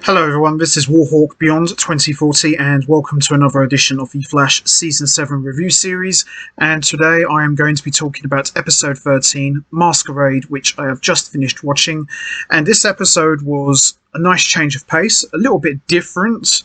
Hello everyone, this is Warhawk Beyond 2040 and welcome to another edition of the Flash Season 7 review series, and today I am going to be talking about episode 13, Masquerade, which I have just finished watching. And this episode was a nice change of pace, a little bit different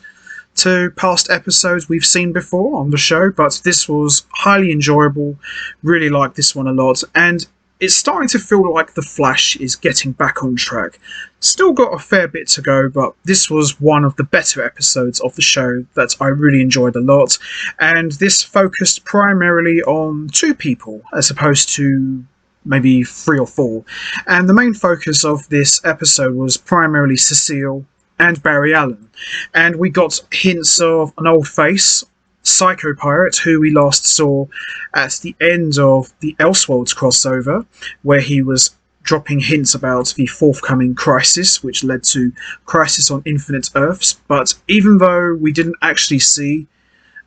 to past episodes we've seen before on the show, but this was highly enjoyable. Really liked this one a lot, and it's starting to feel like The Flash is getting back on track. Still got a fair bit to go, but this was one of the better episodes of the show that I really enjoyed a lot. And this focused primarily on two people, as opposed to maybe three or four. And the main focus of this episode was primarily Cecile and Barry Allen. And we got hints of an old face, Psycho Pirate, who we last saw at the end of the Elseworlds crossover, where he was dropping hints about the forthcoming Crisis, which led to Crisis on Infinite Earths. But even though we didn't actually see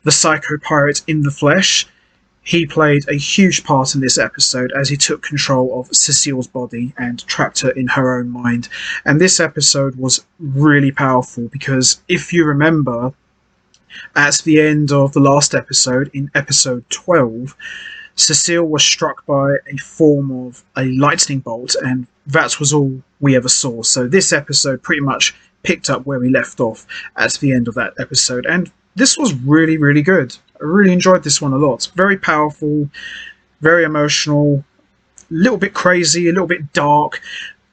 the Psycho Pirate in the flesh, he played a huge part in this episode as he took control of Cecile's body and trapped her in her own mind. And this episode was really powerful because, if you remember, at the end of the last episode, in episode 12, Cecile was struck by a form of a lightning bolt, and that was all we ever saw. So this episode pretty much picked up where we left off at the end of that episode, and this was really, really good. I really enjoyed this one a lot. Very powerful, very emotional, a little bit crazy, a little bit dark.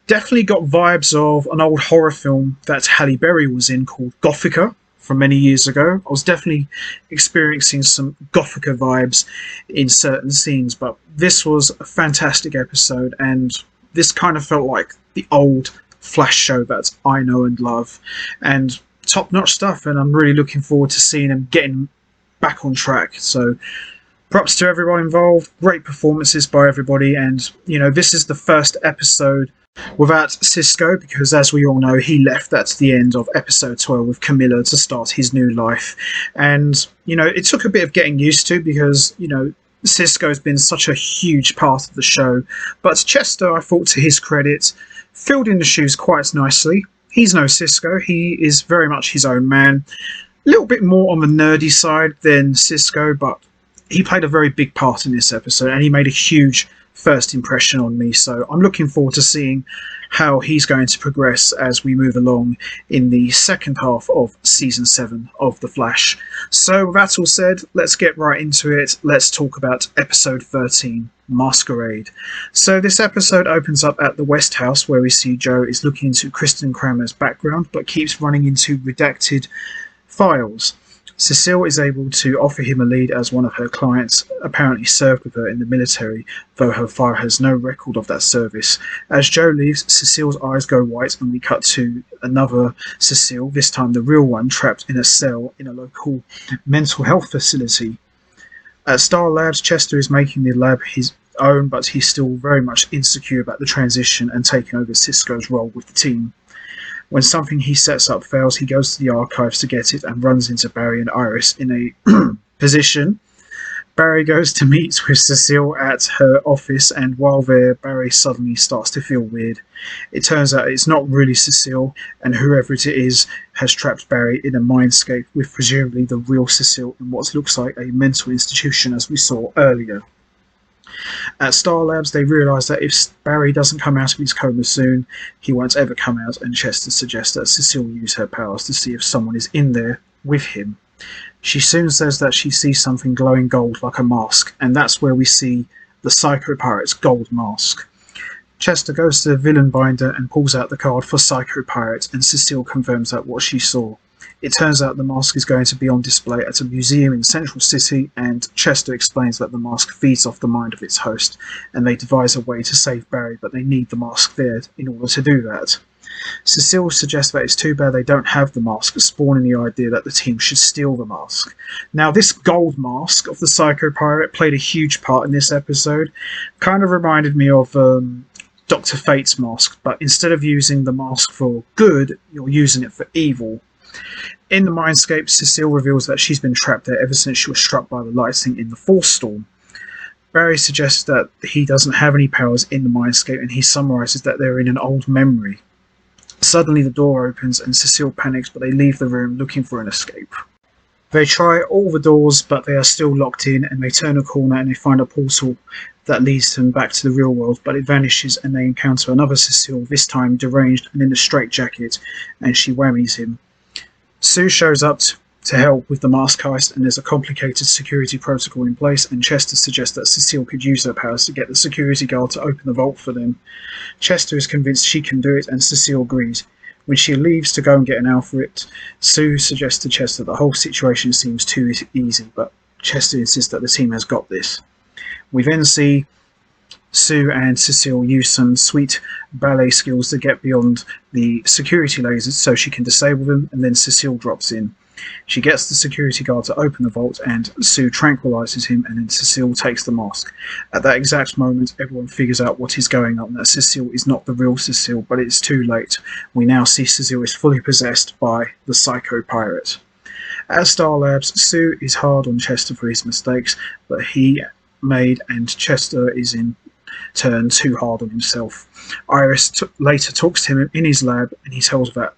Definitely got vibes of an old horror film that Halle Berry was in called Gothica, from many years ago. I was definitely experiencing some Gothica vibes in certain scenes, but this was a fantastic episode, and this kind of felt like the old Flash show that I know and love, and top-notch stuff, and I'm really looking forward to seeing them getting back on track. So props to everyone involved, great performances by everybody, and you know, this is the first episode without Cisco, because as we all know, he left at the end of episode 12 with Camilla to start his new life. And you know, it took a bit of getting used to because, you know, Cisco's been such a huge part of the show, but Chester, I thought, to his credit, filled in the shoes quite nicely. He's no Cisco, he is very much his own man, a little bit more on the nerdy side than Cisco, but he played a very big part in this episode, and he made a huge first impression on me. So I'm looking forward to seeing how he's going to progress as we move along in the second half of season 7 of The Flash. So with that all said, let's get right into it. Let's talk about episode 13, Masquerade. So this episode opens up at the West House, where we see Joe is looking into Kristen Kramer's background but keeps running into redacted files. Cecile is able to offer him a lead as one of her clients apparently served with her in the military, though her file has no record of that service. As Joe leaves, Cecile's eyes go white and we cut to another Cecile, this time the real one, trapped in a cell in a local mental health facility. At Star Labs, Chester is making the lab his own, but he's still very much insecure about the transition and taking over Cisco's role with the team. When something he sets up fails, he goes to the archives to get it and runs into Barry and Iris in a position. Barry goes to meet with Cecile at her office, and while there, Barry suddenly starts to feel weird. It turns out it's not really Cecile, and whoever it is has trapped Barry in a mindscape with presumably the real Cecile in what looks like a mental institution, as we saw earlier. At Star Labs, they realise that if Barry doesn't come out of his coma soon, he won't ever come out, and Chester suggests that Cecile use her powers to see if someone is in there with him. She soon says that she sees something glowing gold like a mask, and that's where we see the Psycho Pirate's gold mask. Chester goes to the villain binder and pulls out the card for Psycho Pirate, and Cecile confirms that what she saw. It turns out the mask is going to be on display at a museum in Central City, and Chester explains that the mask feeds off the mind of its host, and they devise a way to save Barry, but they need the mask there in order to do that. Cecile suggests that it's too bad they don't have the mask, spawning the idea that the team should steal the mask. Now, this gold mask of the Psycho Pirate played a huge part in this episode. Kind of reminded me of Dr. Fate's mask, but instead of using the mask for good, you're using it for evil. In the Mindscape, Cecile reveals that she's been trapped there ever since she was struck by the lightning in the Force Storm. Barry suggests that he doesn't have any powers in the Mindscape, and he summarises that they're in an old memory. Suddenly the door opens and Cecile panics, but they leave the room looking for an escape. They try all the doors, but they are still locked in, and they turn a corner and they find a portal that leads them back to the real world, but it vanishes and they encounter another Cecile, this time deranged and in a straitjacket, and she whammies him. Sue shows up to help with the mask heist, and there's a complicated security protocol in place, and Chester suggests that Cecile could use her powers to get the security guard to open the vault for them. Chester is convinced she can do it, and Cecile agrees. When she leaves to go and get an Alfred, Sue suggests to Chester that the whole situation seems too easy, but Chester insists that the team has got this. We then see Sue and Cecile use some sweet ballet skills to get beyond the security lasers so she can disable them, and then Cecile drops in. She gets the security guard to open the vault, and Sue tranquilizes him, and then Cecile takes the mask. At that exact moment, everyone figures out what is going on, that Cecile is not the real Cecile, but it's too late. We now see Cecile is fully possessed by the Psycho Pirate. At Star Labs, Sue is hard on Chester for his mistakes, but he made, and Chester is in turn too hard on himself. Iris later talks to him in his lab, and he tells her that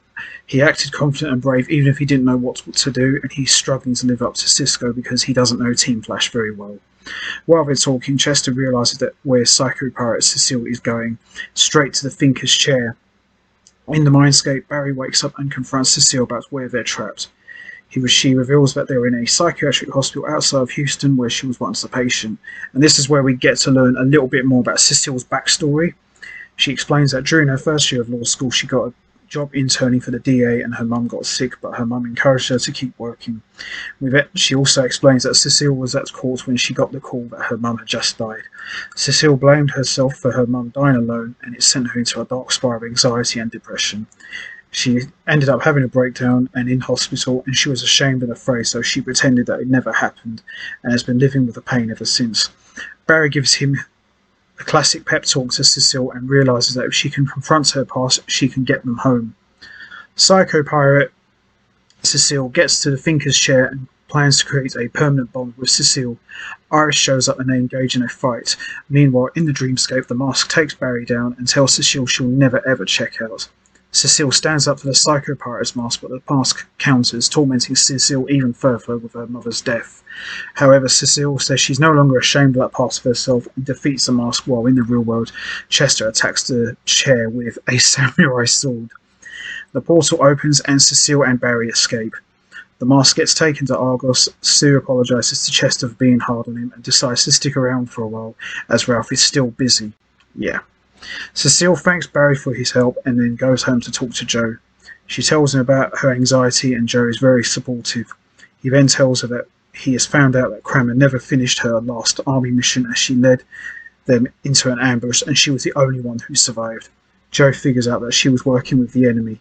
he acted confident and brave even if he didn't know what to do, and he's struggling to live up to Cisco because he doesn't know Team Flash very well. While they're talking, Chester realises that where Psycho Pirate Cecile is going, straight to the Thinker's chair. In the Mindscape, Barry wakes up and confronts Cecile about where they're trapped. She reveals that they're in a psychiatric hospital outside of Houston where she was once a patient, and this is where we get to learn a little bit more about Cecile's backstory. She explains that during her first year of law school she got a job interning for the DA and her mum got sick, but her mum encouraged her to keep working. With it, she also explains that Cecile was at court when she got the call that her mum had just died. Cecile blamed herself for her mum dying alone, and it sent her into a dark spiral of anxiety and depression. She ended up having a breakdown and in hospital, and she was ashamed and afraid, so she pretended that it never happened and has been living with the pain ever since. Barry gives him a classic pep talk to Cecile and realises that if she can confront her past, she can get them home. Psycho Pirate Cecile gets to the Thinker's chair and plans to create a permanent bond with Cecile. Iris shows up and they engage in a fight. Meanwhile, in the dreamscape, the mask takes Barry down and tells Cecile she'll never ever check out. Cecile stands up to the Psycho Pirate's mask, but the mask counters, tormenting Cecile even further with her mother's death. However, Cecile says she's no longer ashamed of that part of herself and defeats the mask, while in the real world, Chester attacks the chair with a samurai sword. The portal opens and Cecile and Barry escape. The mask gets taken to Argos. Sue apologises to Chester for being hard on him and decides to stick around for a while, as Ralph is still busy. Yeah. Cecile thanks Barry for his help and then goes home to talk to Joe. She tells him about her anxiety and Joe is very supportive. He then tells her that he has found out that Kramer never finished her last army mission as she led them into an ambush and she was the only one who survived. Joe figures out that she was working with the enemy.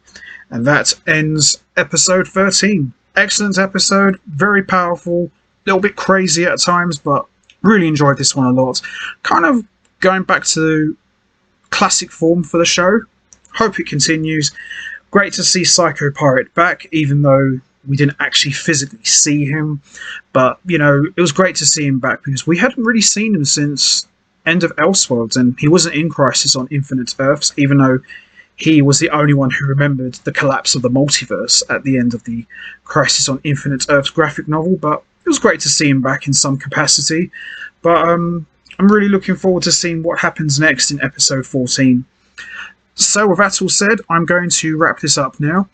And that ends episode 13. Excellent episode, very powerful, a little bit crazy at times, but really enjoyed this one a lot. Kind of going back to classic form for the show. Hope it continues. Great to see Psycho Pirate back, even though we didn't actually physically see him. But, you know, it was great to see him back because we hadn't really seen him since End of Elseworlds, and he wasn't in Crisis on Infinite Earths, even though he was the only one who remembered the collapse of the multiverse at the end of the Crisis on Infinite Earths graphic novel. But it was great to see him back in some capacity. But I'm really looking forward to seeing what happens next in episode 14. So with that all said, I'm going to wrap this up now.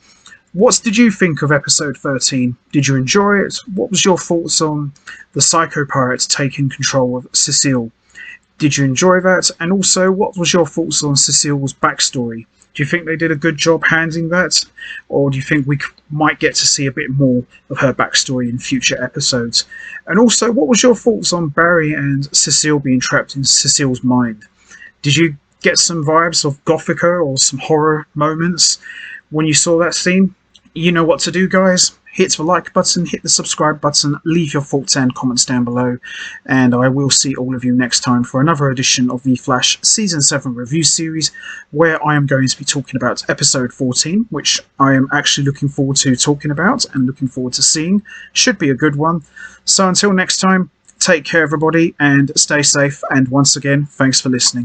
What did you think of episode 13? Did you enjoy it? What was your thoughts on the Psycho Pirate taking control of Cecile? Did you enjoy that? And also, what was your thoughts on Cecile's backstory? Do you think they did a good job handling that? Or do you think we might get to see a bit more of her backstory in future episodes? And also, what was your thoughts on Barry and Cecile being trapped in Cecile's mind? Did you get some vibes of Gothica or some horror moments when you saw that scene, you know what to do, guys. Hit the like button, hit the subscribe button, leave your thoughts and comments down below, and I will see all of you next time for another edition of the Flash Season 7 review series, where I am going to be talking about episode 14, which I am actually looking forward to talking about and looking forward to seeing. Should be a good one. So until next time, take care everybody and stay safe, and once again, thanks for listening.